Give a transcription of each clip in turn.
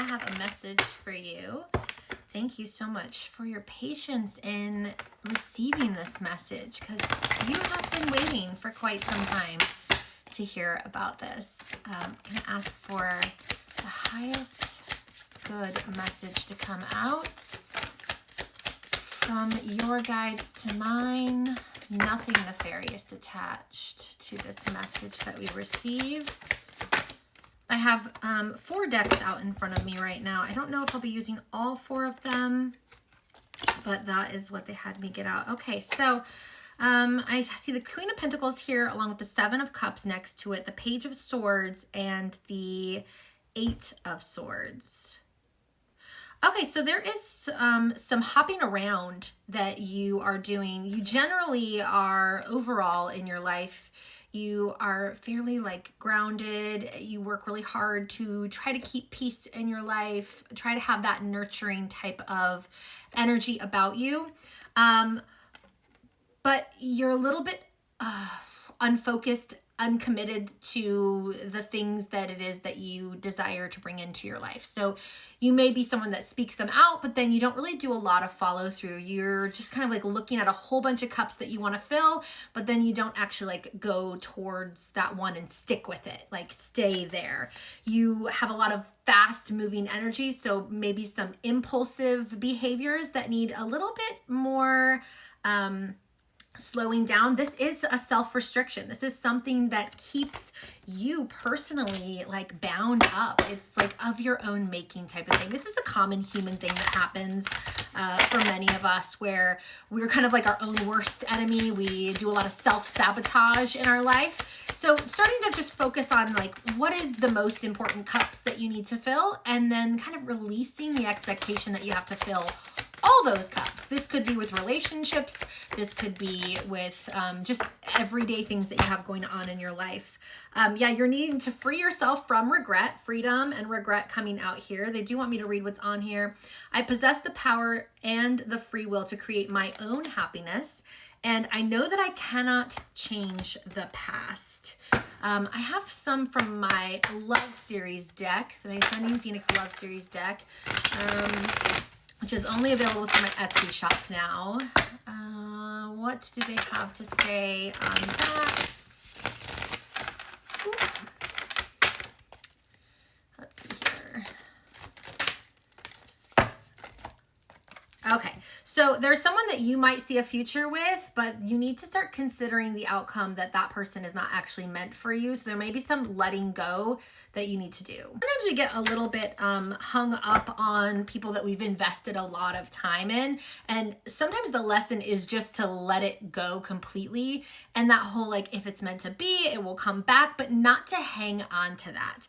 I have a message for you. Thank you so much for your patience in receiving this message, because you have been waiting for quite some time to hear about this. I'm going to ask for the highest good message to come out from your guides to mine. Nothing nefarious attached to this message that we receive. I have 4 decks out in front of me right now. I don't know if I'll be using all 4 of them, but that is what they had me get out. Okay, so I see the Queen of Pentacles here along with the 7 of Cups next to it, the Page of Swords, and the 8 of Swords. Okay, so there is some hopping around that you are doing. You generally are, overall in your life, you are fairly like grounded. You work really hard to try to keep peace in your life, try to have that nurturing type of energy about you. But you're a little bit unfocused, uncommitted to the things that it is that you desire to bring into your life. So you may be someone that speaks them out, but then you don't really do a lot of follow through. You're just kind of like looking at a whole bunch of cups that you want to fill, but then you don't actually like go towards that one and stick with it, like stay there. You have a lot of fast moving energy. So maybe some impulsive behaviors that need a little bit more, slowing down. This is a self-restriction. This is something that keeps you personally like bound up. It's like of your own making type of thing. This is a common human thing that happens for many of us, where we're kind of like our own worst enemy. We do a lot of self-sabotage in our life. So starting to just focus on like what is the most important cups that you need to fill, and then kind of releasing the expectation that you have to fill all those cups. This could be with relationships. This could be with just everyday things that you have going on in your life. Yeah, you're needing to free yourself from regret, freedom and regret coming out here. They do want me to read what's on here. I possess the power and the free will to create my own happiness, and I know that I cannot change the past. I have some from my Love Series deck, my Ascending Phoenix Love Series deck, which is only available through my Etsy shop now. What do they have to say on that? Ooh. Let's see here. Okay, so there's someone that you might see a future with, but you need to start considering the outcome that that person is not actually meant for you. So there may be some letting go that you need to do. Sometimes we get a little bit hung up on people that we've invested a lot of time in. And sometimes the lesson is just to let it go completely. And that whole like, if it's meant to be, it will come back, but not to hang on to that.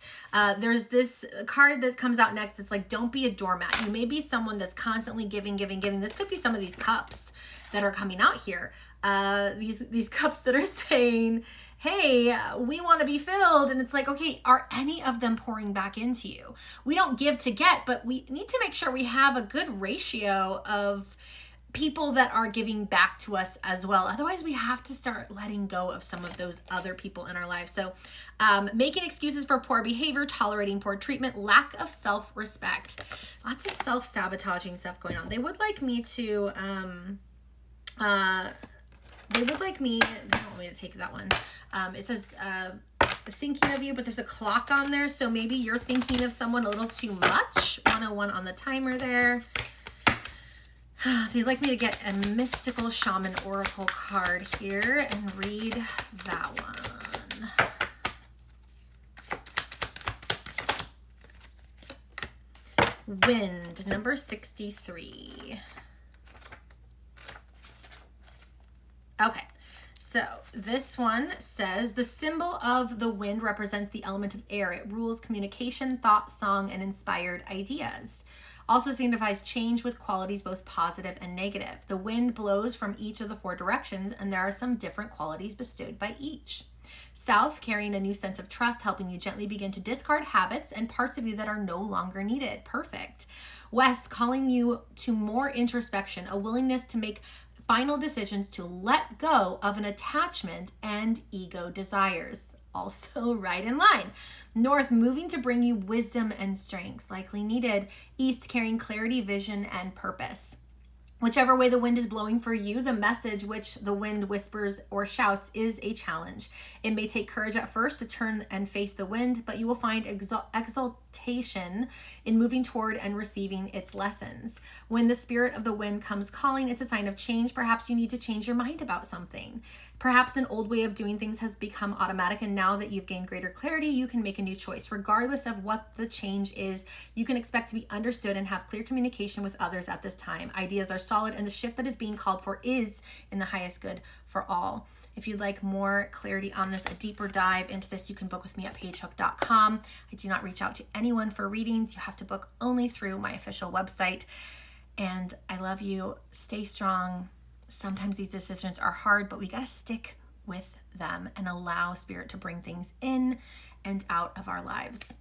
There's this card that comes out next. It's like, don't be a doormat. You may be someone that's constantly giving. This could be some of these cups that are coming out here. These cups that are saying, hey, we want to be filled. And it's like, okay, are any of them pouring back into you? We don't give to get, but we need to make sure we have a good ratio of people that are giving back to us as well. Otherwise, we have to start letting go of some of those other people in our lives. So making excuses for poor behavior, tolerating poor treatment, lack of self-respect, lots of self-sabotaging stuff going on. They would like me to, they don't want me to take that one. It says, thinking of you, but there's a clock on there. So maybe you're thinking of someone a little too much. 101 on the timer there. They'd like me to get a mystical shaman oracle card here and read that one. Wind, number 63. Okay, so this one says the symbol of the wind represents the element of air. It rules communication, thought, song, and inspired ideas. Also signifies change with qualities both positive and negative. The wind blows from each of the 4 directions, and there are some different qualities bestowed by each. South, carrying a new sense of trust, helping you gently begin to discard habits and parts of you that are no longer needed. Perfect. West, calling you to more introspection, a willingness to make final decisions to let go of an attachment and ego desires. also right in line. North, moving to bring you wisdom and strength, likely needed. East, carrying clarity, vision, and purpose. Whichever way the wind is blowing for you, the message which the wind whispers or shouts is a challenge. It may take courage at first to turn and face the wind, but you will find exaltation in moving toward and receiving its lessons. When the spirit of the wind comes calling, it's a sign of change. Perhaps you need to change your mind about something. Perhaps an old way of doing things has become automatic, and now that you've gained greater clarity, you can make a new choice. Regardless of what the change is, you can expect to be understood and have clear communication with others at this time. Ideas are solid, and the shift that is being called for is in the highest good for all. If you'd like more clarity on this, a deeper dive into this, you can book with me at pagehook.com. I do not reach out to anyone for readings. You have to book only through my official website. And I love you. Stay strong. Sometimes these decisions are hard, but we got to stick with them and allow Spirit to bring things in and out of our lives.